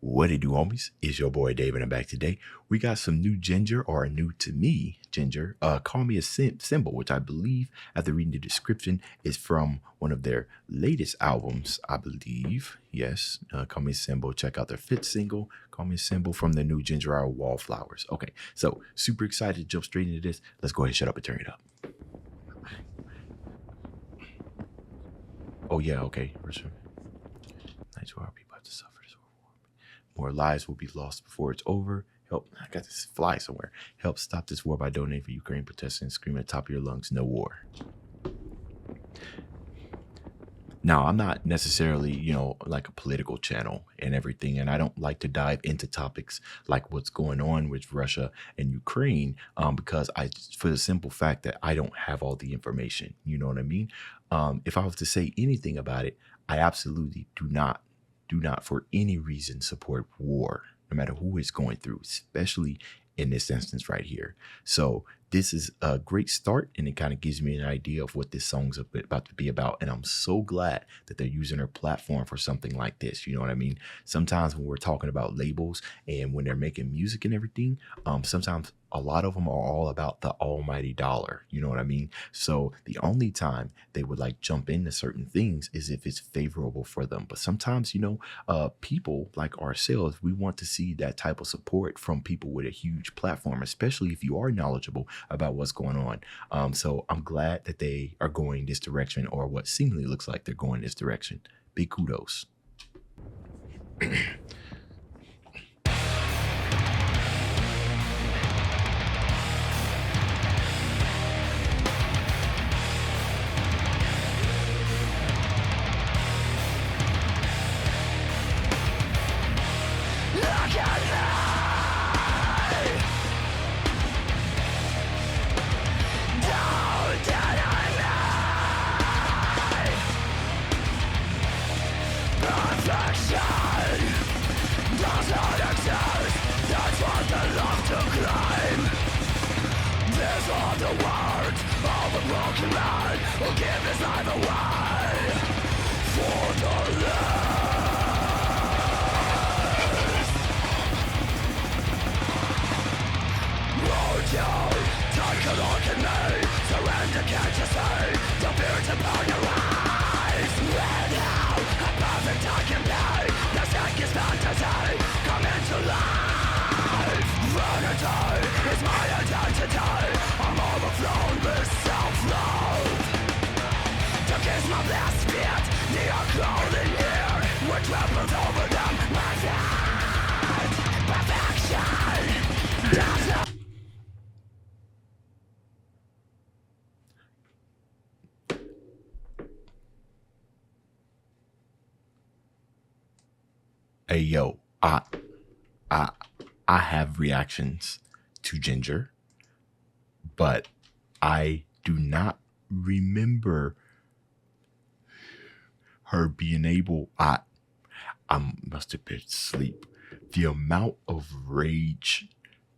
What it do, homies? It's your boy David, and I'm back today. We got some new Jinjer, or new to me Jinjer. Call Me a Symbol, which I believe, after reading the description, is from one of their latest albums, I believe. Yes, Call Me a Symbol. Check out their fifth single, Call Me a Symbol, from the new Jinjer album, Wallflowers. Okay, so super excited to jump straight into this. Let's go ahead and shut up and turn it up. Oh yeah, okay. Nights where our people have to suffer this. More lives will be lost before it's over. Help, I got this fly somewhere. Help stop this war by donating for Ukraine, protesting and screaming at the top of your lungs, no war. Now, I'm not necessarily, like a political channel and everything, and I don't like to dive into topics like what's going on with Russia and Ukraine, because for the simple fact that I don't have all the information, you know what I mean? If I was to say anything about it, I absolutely do not for any reason support war, no matter who it's going through, especially in this instance right here. So this is a great start, and it kind of gives me an idea of what this song's about to be about. And I'm so glad that they're using their platform for something like this. You know what I mean? Sometimes when we're talking about labels and when they're making music and everything, sometimes a lot of them are all about the almighty dollar. You know what I mean? So the only time they would like jump into certain things is if it's favorable for them. But sometimes, people like ourselves, we want to see that type of support from people with a huge platform, especially if you are knowledgeable about what's going on. So I'm glad that they are going this direction, or what seemingly looks like they're going this direction. Big kudos. Hey, yo, I have reactions to Jinjer, but I do not remember her being able. I must have been asleep. The amount of rage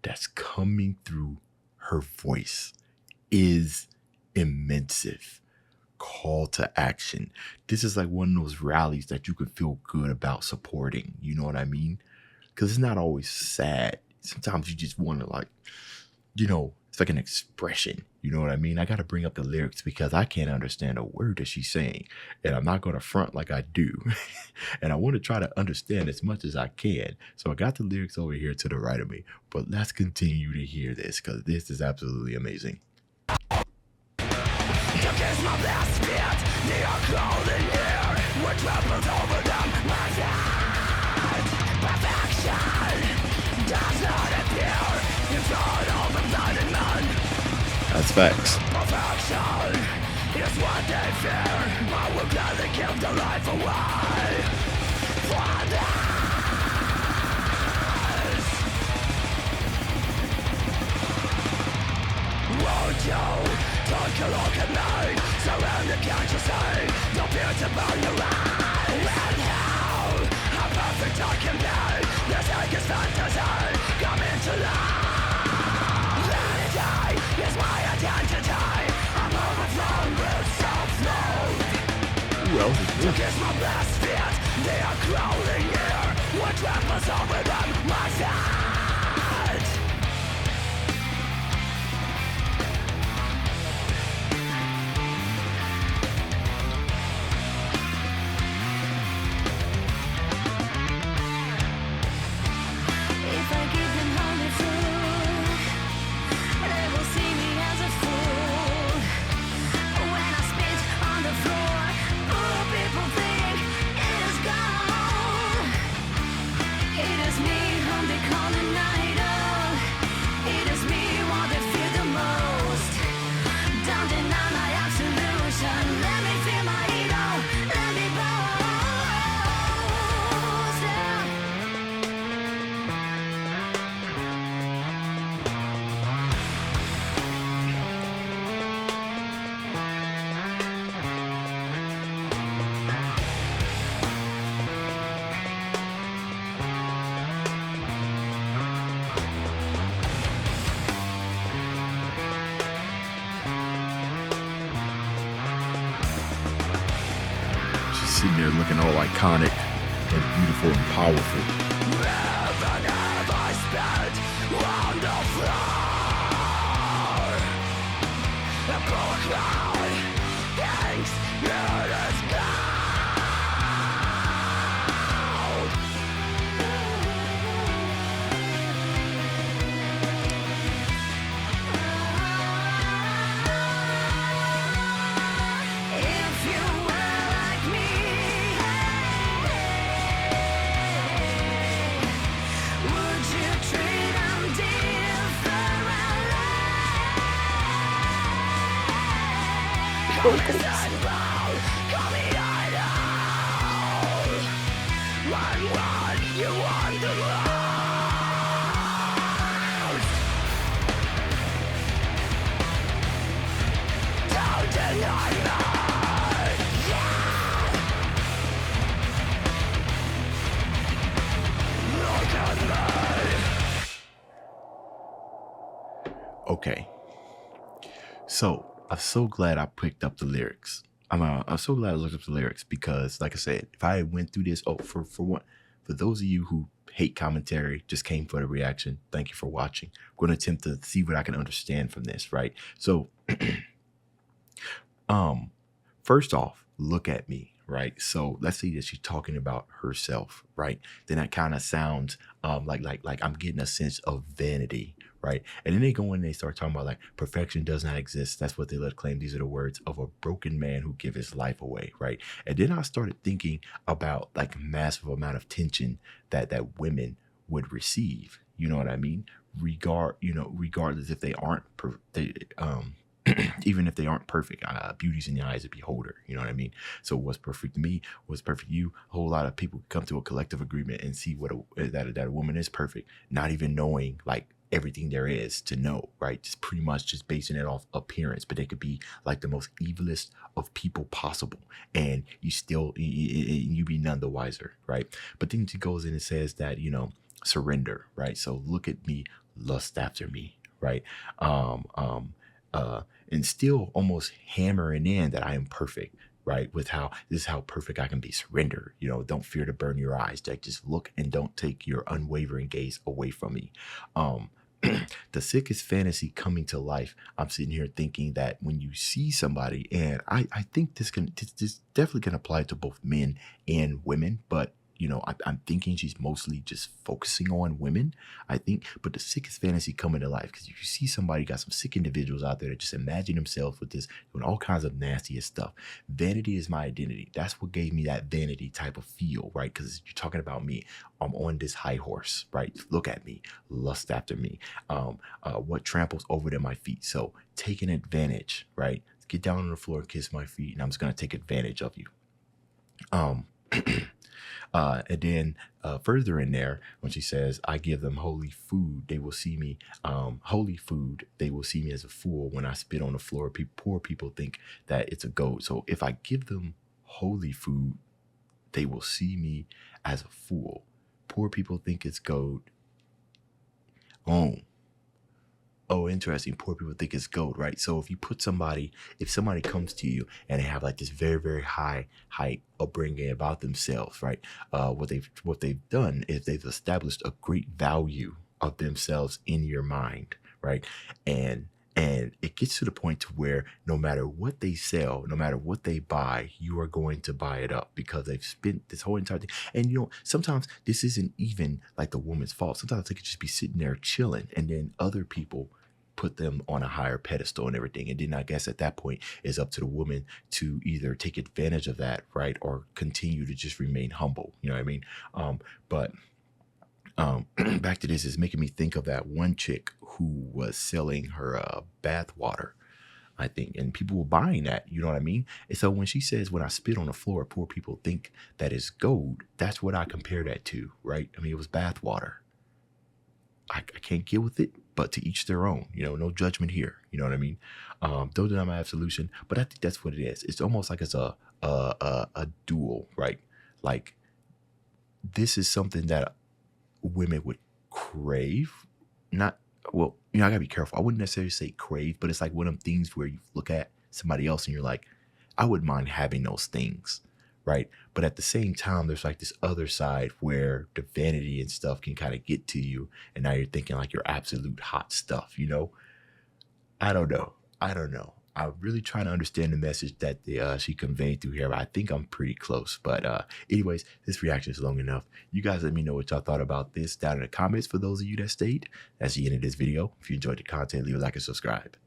that's coming through her voice is immense. Call to action. This is like one of those rallies that you can feel good about supporting. You know what I mean? Because it's not always sad. Sometimes you just want to it's like an expression. You know what I mean? I got to bring up the lyrics because I can't understand a word that she's saying, and I'm not going to front like I do. And I want to try to understand as much as I can. So I got the lyrics over here to the right of me, but let's continue to hear this because this is absolutely amazing. My last bit, they are crawling here. What travels over them, my head. Perfection does not appear in front of a blinded man. That's facts. Perfection is what they fear. I will gladly give their life away for this. Won't you take a look at me? Surrounded, can't you see? Don't fear to burn your eyes. And how perfect I can be. This aching fantasy come into life. Vanity is my identity. I'm overflowing with self-loathe. To kiss my best fit, they are crawling here. Sitting there looking all iconic and beautiful and powerful. Okay, so I'm so glad I picked up the lyrics. I'm so glad I looked up the lyrics because, like I said, if I went through this, for those of you who hate commentary, just came for the reaction, thank you for watching. I'm going to attempt to see what I can understand from this, right? So, first off, look at me, right? So let's see that she's talking about herself, right? Then that kind of sounds like I'm getting a sense of vanity, right? And then they go in and they start talking about like perfection does not exist. That's what they let claim. These are the words of a broken man who give his life away, right? And then I started thinking about like massive amount of tension that women would receive. You know what I mean? Regardless if they aren't even if they aren't perfect, beauty's in the eyes of the beholder. You know what I mean? So what's perfect to me, what's perfect to you, a whole lot of people come to a collective agreement and see that a woman is perfect, not even knowing like everything there is to know, right? Just pretty much just basing it off appearance, but they could be like the most evilest of people possible, and you be none the wiser, right? But then she goes in and says that, surrender, right? So look at me, lust after me, right? And still almost hammering in that I am perfect, right? With how this is how perfect I can be. Surrender, don't fear to burn your eyes. Like just look and don't take your unwavering gaze away from me. The sickest fantasy coming to life. I'm sitting here thinking that when you see somebody, and I think this definitely can apply to both men and women, but I'm thinking she's mostly just focusing on women, I think. But the sickest fantasy coming to life, because if you see somebody, got some sick individuals out there that just imagine themselves with this, doing all kinds of nastiest stuff. Vanity is my identity. That's what gave me that vanity type of feel, right? Because you're talking about me. I'm on this high horse, right? Look at me, lust after me. What tramples over to my feet? So taking advantage, right? Get down on the floor, kiss my feet, and I'm just gonna take advantage of you. And then further in there, when she says, I give them holy food, they will see me, holy food, they will see me as a fool. When I spit on the floor, poor people think that it's a goat. So if I give them holy food, they will see me as a fool. Poor people think it's goat. Oh, oh, interesting, poor people think it's gold, right? So if somebody comes to you and they have like this very, very high upbringing about themselves, right? What they've done is they've established a great value of themselves in your mind, right? And it gets to the point to where no matter what they sell, no matter what they buy, you are going to buy it up because they've spent this whole entire thing. And sometimes this isn't even like the woman's fault. Sometimes they could just be sitting there chilling, and then other people put them on a higher pedestal and everything. And then I guess at that point it's up to the woman to either take advantage of that, right, or continue to just remain humble. You know what I mean? But back to this is making me think of that one chick who was selling her bath water, I think, and people were buying that. You know what I mean? And so when she says, "When I spit on the floor, poor people think that is gold," that's what I compare that to, right? I mean, it was bath water. I can't get with it, but to each their own. No judgment here. You know what I mean? Don't deny my absolution, but I think that's what it is. It's almost like it's a duel, right? Like, this is something that women would crave. Not, well, I gotta be careful. I wouldn't necessarily say crave, but it's like one of them things where you look at somebody else and you're like, I wouldn't mind having those things, right? But at the same time, there's like this other side where the vanity and stuff can kind of get to you, and now you're thinking like you're absolute hot stuff. I don't know. I'm really trying to understand the message that she conveyed through here. But I think I'm pretty close. But anyways, this reaction is long enough. You guys let me know what y'all thought about this down in the comments. For those of you that stayed, that's the end of this video. If you enjoyed the content, leave a like and subscribe.